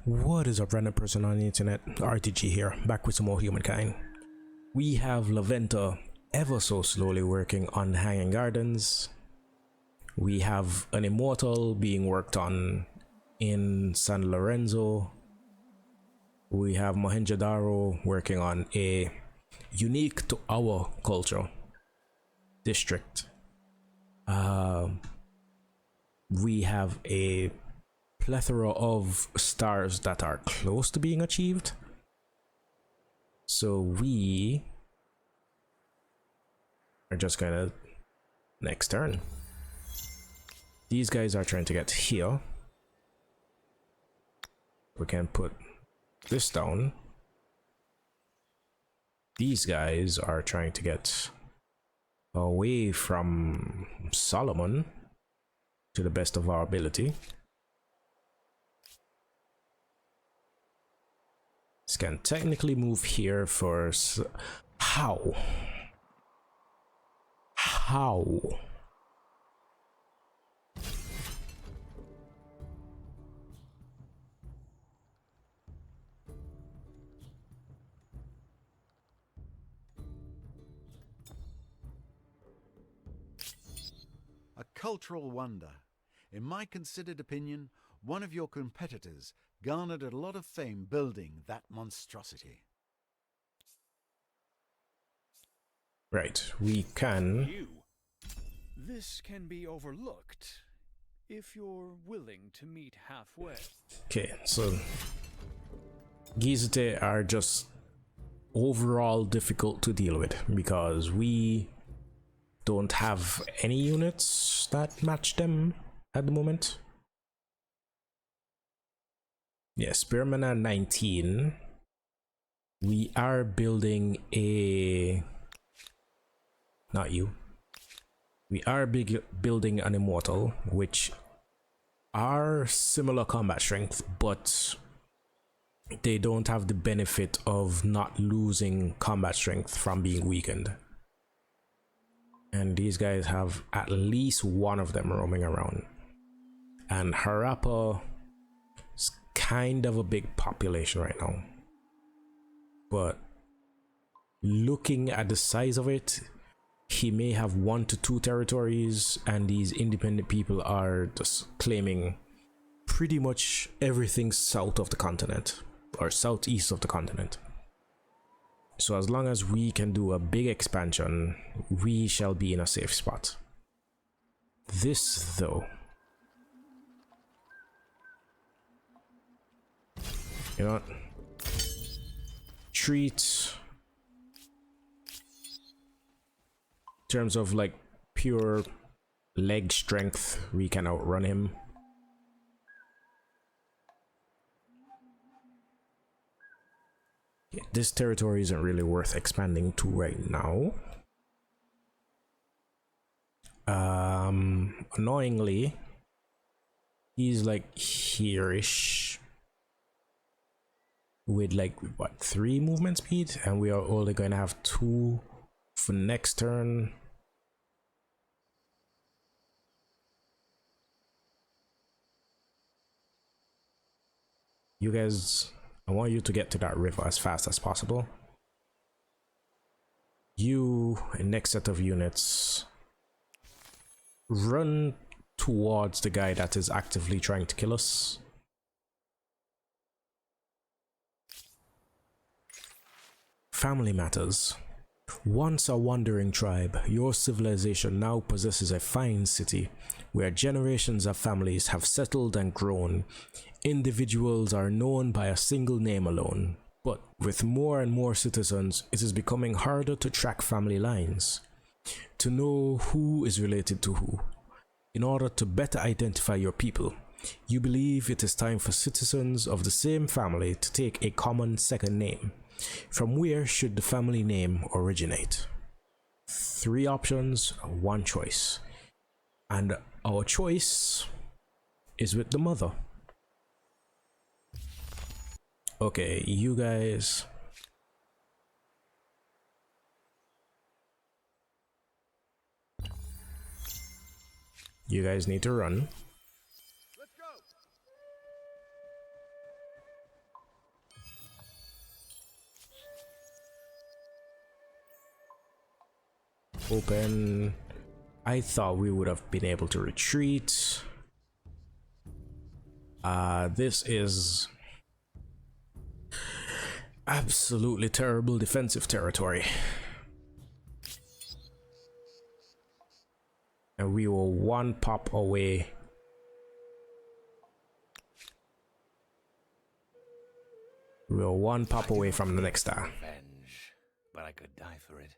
What is up, random person on the internet? RTG here, back with some more humankind. We have Laventa ever so slowly working on Hanging Gardens. We have an Immortal being worked on in San Lorenzo. We have Mohenjo-Daro working on a unique to our culture district. We have a plethora of stars that are close to being achieved. So we are just gonna next turn. These guys are trying to get here. We can put this down. These guys are trying to get away from Solomon to the best of our ability. This can technically move here for how? A cultural wonder. In my considered opinion, one of your competitors garnered a lot of fame building that monstrosity. Right, we can. This can be overlooked if you're willing to meet halfway. Okay, so Gizite are just overall difficult to deal with because we don't have any units that match them at the moment. Yes, Spearman at 19. We are building a... Not you. We are building an Immortal, which are similar combat strength, but they don't have the benefit of not losing combat strength from being weakened. And these guys have at least one of them roaming around. And Harappa is kind of a big population right now. But looking at the size of it, he may have 1 to 2 territories, and these independent people are just claiming pretty much everything south of the continent, or southeast of the continent. So as long as we can do a big expansion, we shall be in a safe spot. This, though, you know what? Treat, in terms of like pure leg strength, we can outrun him. Yeah, this territory isn't really worth expanding to right now. Annoyingly, he's like here-ish with like what, 3 movement speed, and we are only going to have 2 for next turn. You guys, I want you to get to that river as fast as possible. You, next set of units, run towards the guy that is actively trying to kill us. Family matters. Once a wandering tribe, your civilization now possesses a fine city where generations of families have settled and grown. Individuals are known by a single name alone, but with more and more citizens, it is becoming harder to track family lines, to know who is related to who. In order to better identify your people, you believe it is time for citizens of the same family to take a common second name. From where should the family name originate? 3 options, 1 choice. And our choice is with the mother. Okay, you guys. You guys need to run. Let's go. Open. I thought we would have been able to retreat. This is absolutely terrible defensive territory. And we were one pop away. We were one pop away from the next star. Revenge, but I could die for it.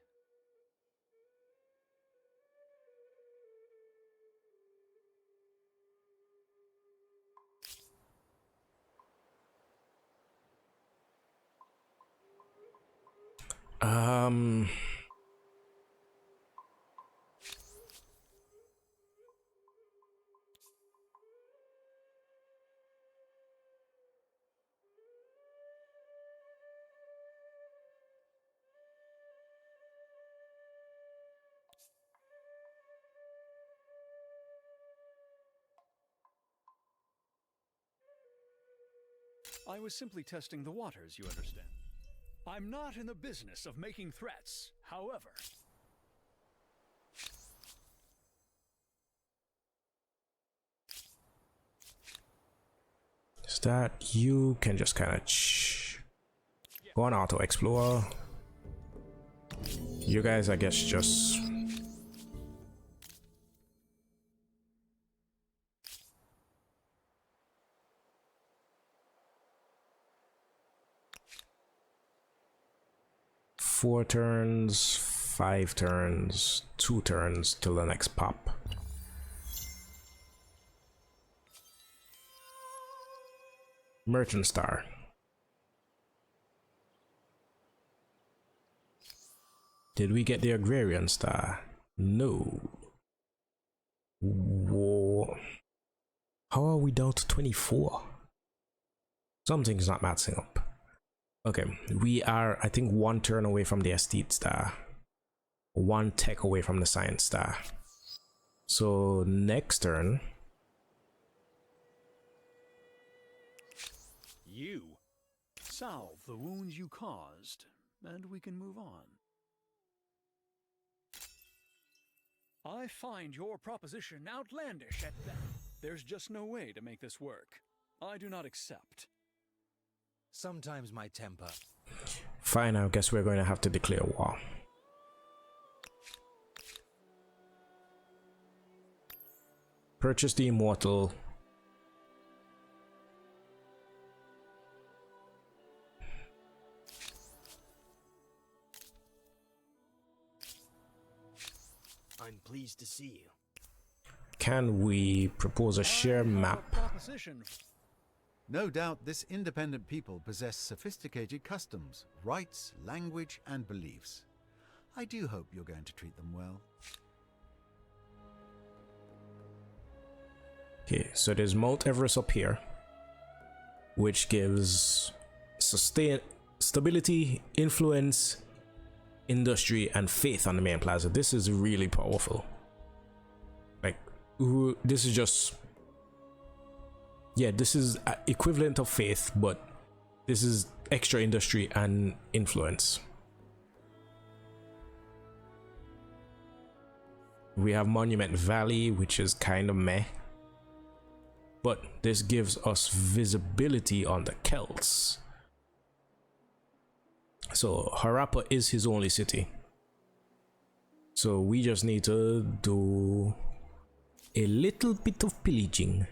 I was simply testing the waters, you understand. I'm not in the business of making threats, however. Is that you can just kind of go on auto explore. You guys, I guess, just four turns, 5 turns, 2 turns till the next pop. Merchant Star. Did we get the Agrarian Star? No. Whoa. How are we down to 24? Something's not matching up. Okay, we are, I think, 1 turn away from the Estate Star. 1 tech away from the Science Star. So next turn. You salve the wounds you caused, and we can move on. I find your proposition outlandish at best. There's just no way to make this work. I do not accept. Sometimes my temper. Fine, I guess we're going to have to declare war. Purchase the Immortal. I'm pleased to see you. Can we propose a share map? No doubt this independent people possess sophisticated customs, rights, language, and beliefs. I do hope you're going to treat them well. Okay, so there's Mount Everest up here, which gives stability, influence, industry, and faith on the main plaza. This is really powerful. Like, this is just, yeah, this is equivalent of faith, but this is extra industry and influence. We have Monument Valley, which is kind of meh, but this gives us visibility on the Celts. So Harappa is his only city, so we just need to do a little bit of pillaging.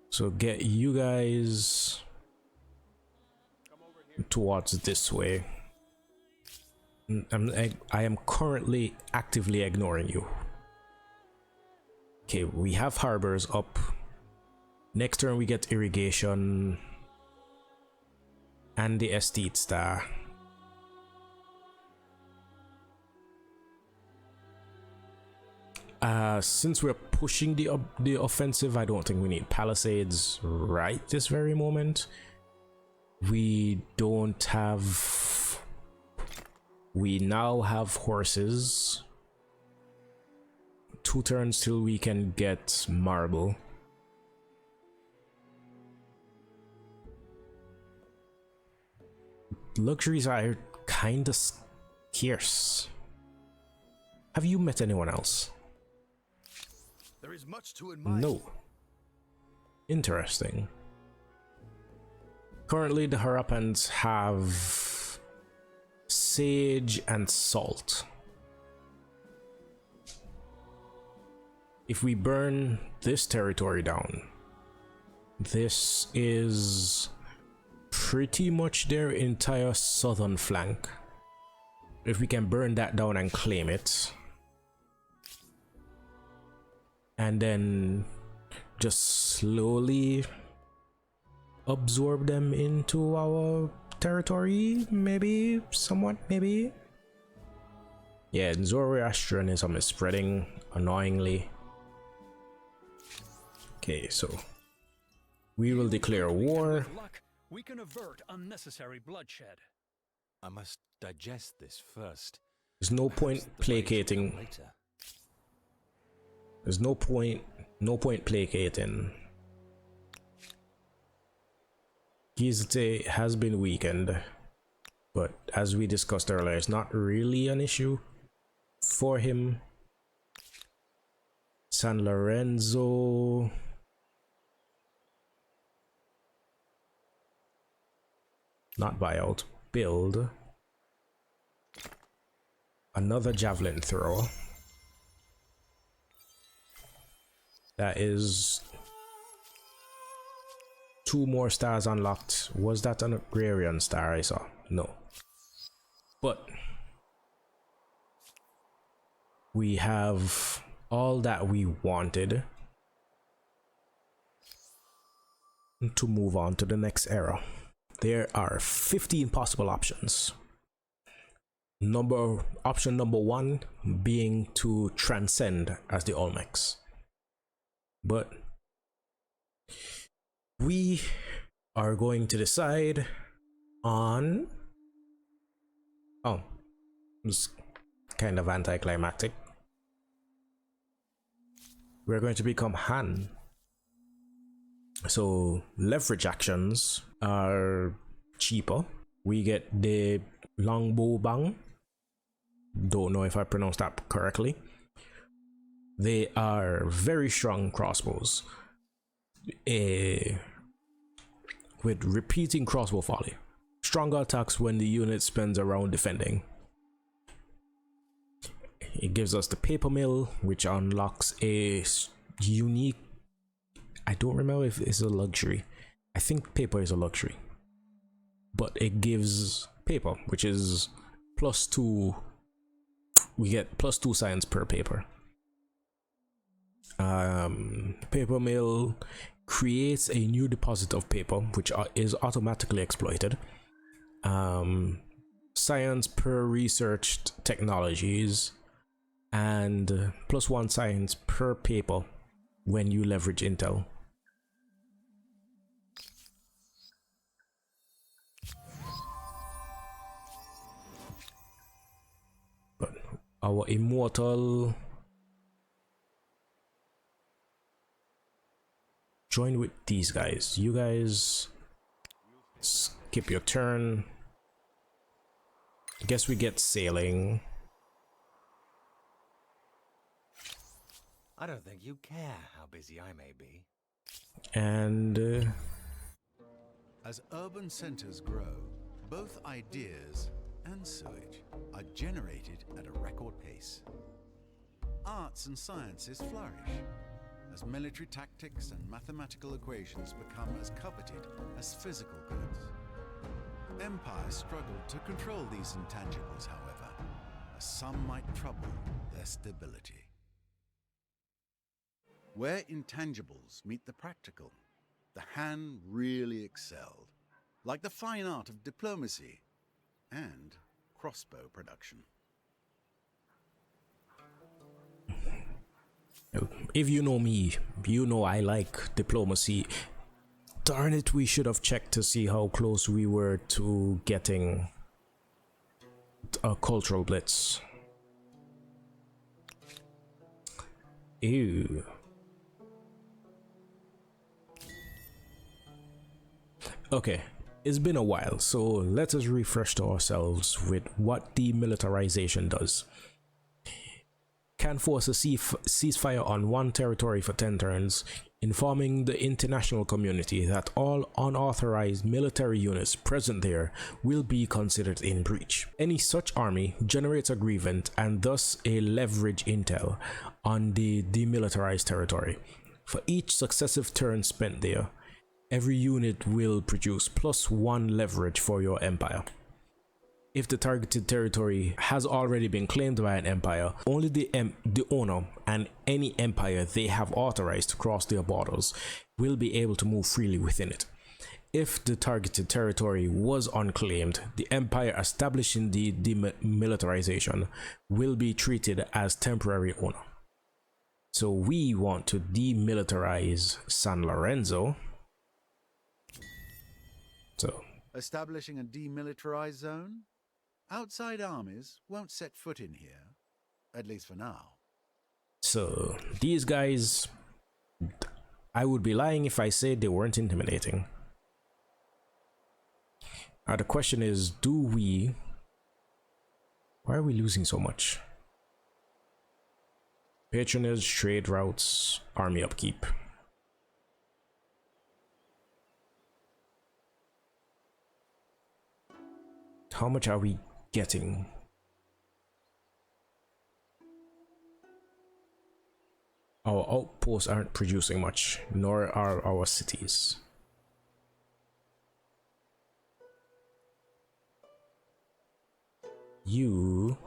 So get you guys towards this way. I am currently actively ignoring you. Okay, we have harbors up. Next turn we get irrigation and the Estate Star. Since we're pushing the offensive, I don't think we need palisades right this very moment. We don't have. We now have horses. 2 turns till we can get marble. Luxuries are kinda scarce. Have you met anyone else? There is much to admire. No. Interesting. Currently, the Harappans have sage and salt. If we burn this territory down, this is pretty much their entire southern flank. If we can burn that down and claim it, and then just slowly absorb them into our territory, maybe, somewhat, maybe. Yeah, Zoroastrianism is spreading annoyingly. Okay, so we will declare war. With luck, we can avert unnecessary bloodshed. I must digest this first. There's no point placating. Later. There's no point placating. Gizite has been weakened, but as we discussed earlier, it's not really an issue for him. San Lorenzo. Not buyout, build. Another javelin thrower. That is 2 more stars unlocked. Was that an agrarian star I saw? No. But we have all that we wanted to move on to the next era. There are 15 possible options. Option number 1 being to transcend as the Olmecs. But we are going to decide on... Oh, it's kind of anticlimactic. We're going to become Han. So leverage actions are cheaper. We get the longbow bang. Don't know if I pronounced that correctly. They are very strong crossbows. With repeating crossbow volley. Stronger attacks when the unit spends a round defending. It gives us the paper mill, which unlocks a unique... I don't remember if it's a luxury. I think paper is a luxury. But it gives paper, which is +2. We get +2 science per paper. Paper mill creates a new deposit of paper, which is automatically exploited. Science per researched technologies, and +1 science per paper when you leverage intel. But our immortal join with these guys. You guys skip your turn. I guess we get sailing. I don't think you care how busy I may be. And As urban centers grow, both ideas and sewage are generated at a record pace. Arts and sciences flourish as military tactics and mathematical equations become as coveted as physical goods. Empires struggle to control these intangibles, however, as some might trouble their stability. Where intangibles meet the practical, the Han really excelled, like the fine art of diplomacy and crossbow production. if you know me, you know I like diplomacy. Darn it, we should have checked to see how close we were to getting a cultural blitz. Ew. Okay, It's been a while, so let us refresh to ourselves with what demilitarization does. Can force a ceasefire on one territory for 10 turns, informing the international community that all unauthorized military units present there will be considered in breach. Any such army generates a grievance and thus a leverage intel on the demilitarized territory. For each successive turn spent there, every unit will produce +1 leverage for your empire. If the targeted territory has already been claimed by an empire, only the owner and any empire they have authorized to cross their borders will be able to move freely within it. If the targeted territory was unclaimed, the empire establishing the demilitarization will be treated as temporary owner. So we want to demilitarize San Lorenzo. So Establishing a demilitarized zone? Outside armies won't set foot in here, at least for now. So these guys, I would be lying if I said they weren't intimidating. Now the question is, why are we losing so much? Patronage, trade routes, army upkeep. How much are we getting? Our outposts aren't producing much, nor are our cities. You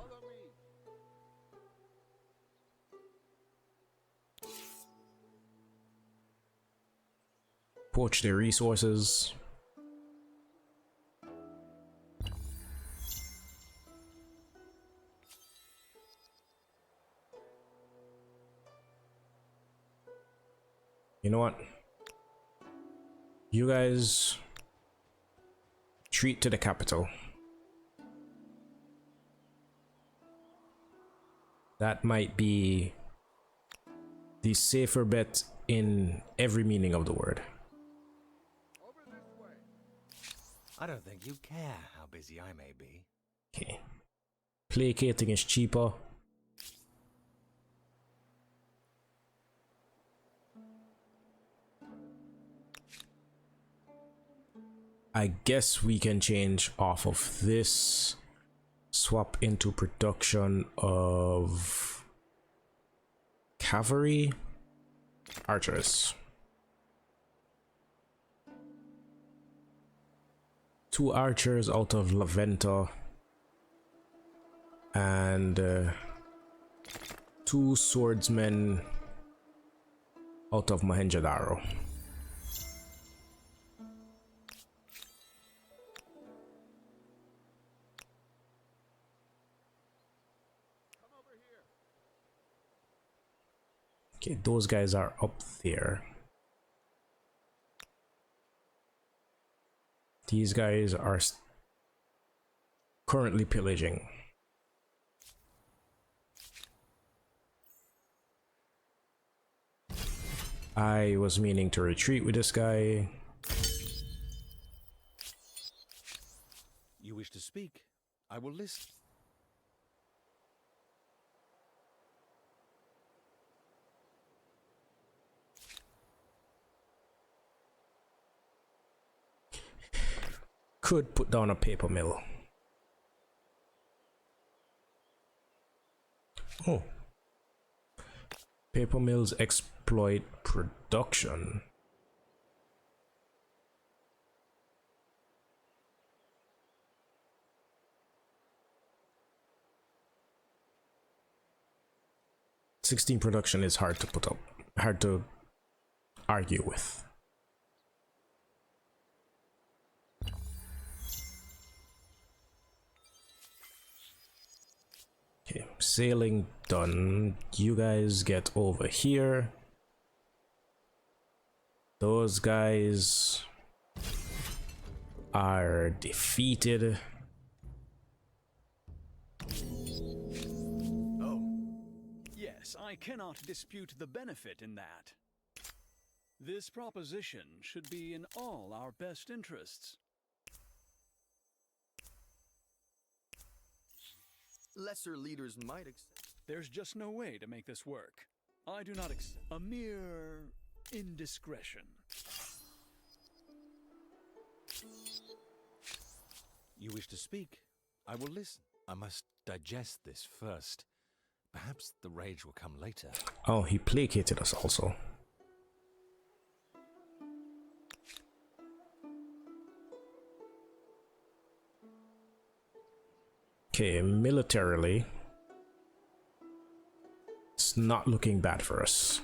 poach their resources. You know what? You guys treat to the capital. That might be the safer bet in every meaning of the word. I don't think you care how busy I may be. Okay. Placating is cheaper. I guess we can change off of this, swap into production of cavalry, archers. 2 archers out of Laventa and 2 swordsmen out of Mohenjo-daro. Okay, those guys are up there. These guys are currently pillaging. I was meaning to retreat with this guy. You wish to speak? I will listen. Could put down a paper mill. Oh. Paper mills exploit production. '16 production is hard to put up, hard to argue with. Okay, sailing done. You guys get over here. Those guys are defeated. Oh, yes, I cannot dispute the benefit in that. This proposition should be in all our best interests. Lesser leaders might accept. There's just no way to make this work. I do not accept. A mere indiscretion. You wish to speak? I will listen. I must digest this first. Perhaps the rage will come later. Oh, he placated us also. Okay, militarily, it's not looking bad for us.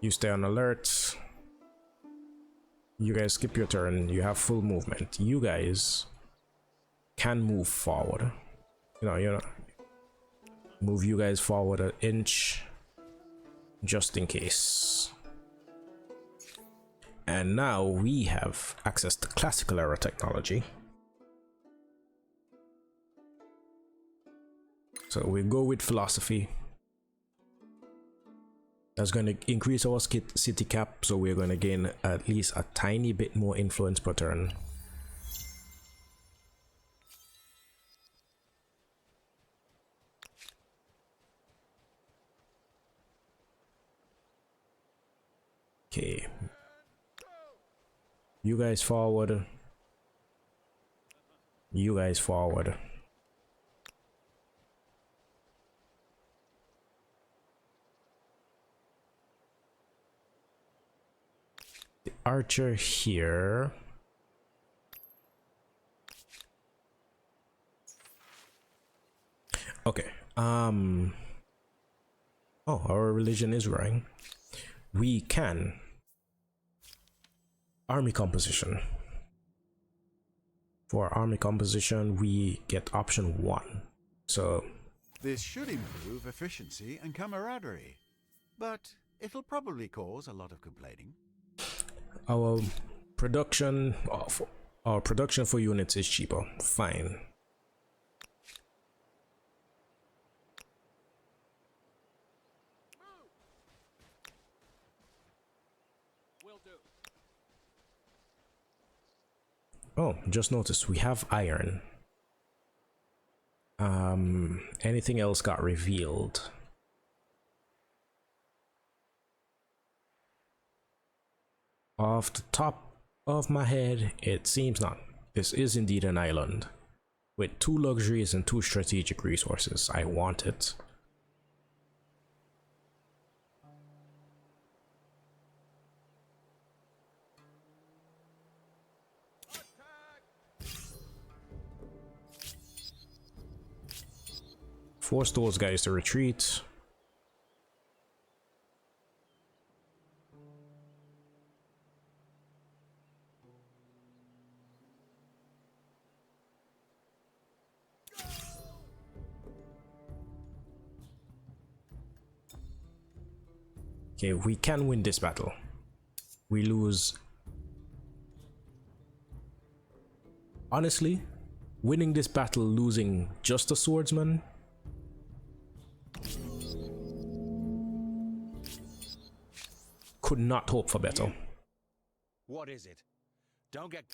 You stay on alert. You guys skip your turn. You have full movement. You guys can move forward. You know, move you guys forward an inch, just in case. And now we have access to classical era technology. So we go with philosophy. That's going to increase our city cap, so we're going to gain at least a tiny bit more influence per turn. Okay. You guys forward. You guys forward. The archer here. Okay. Oh, our religion is growing. We can army composition. For army composition, we get option 1. So This should improve efficiency and camaraderie, but it'll probably cause a lot of complaining. our production for units is cheaper. Fine. Oh, just noticed we have iron. Anything else got revealed? Off the top of my head, it seems not. This is indeed an island with 2 luxuries and 2 strategic resources. I want it. Force those guys to retreat. Okay, we can win this battle. We lose. Honestly, winning this battle, losing just a swordsman. Could not hope for better. What is it? Don't get...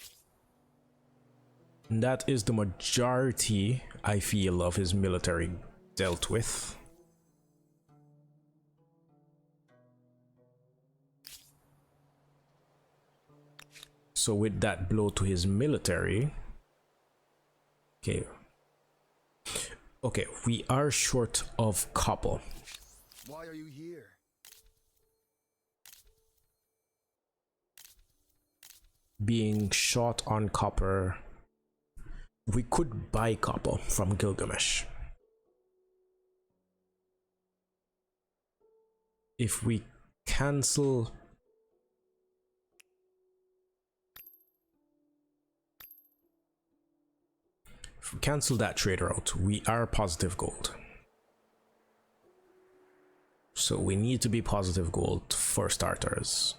And that is the majority, I feel, of his military dealt with. So with that blow to his military, okay, we are short of copper. Why are you here? Being short on copper, we could buy copper from Gilgamesh. If we cancel that trader out, we are positive gold. So we need to be positive gold for starters.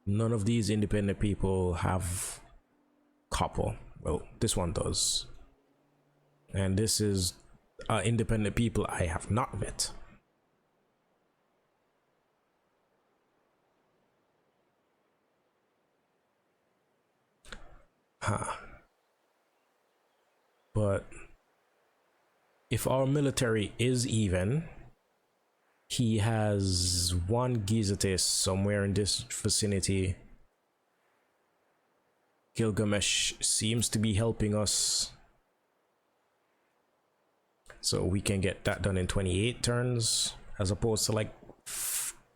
None of these independent people have copper. Well, this one does. And this is independent people I have not met. But if our military is even, he has one Gizatis somewhere in this vicinity. Gilgamesh seems to be helping us, so we can get that done in 28 turns as opposed to like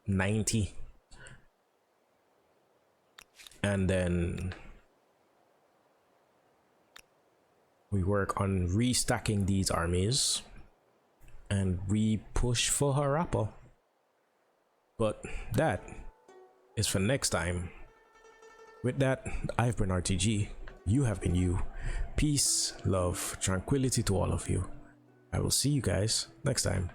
90. And then we work on restacking these armies and we push for Harappa. But that is for next time. With that, I've been RTG, you have been you. Peace, love, tranquility to all of you. I will see you guys next time.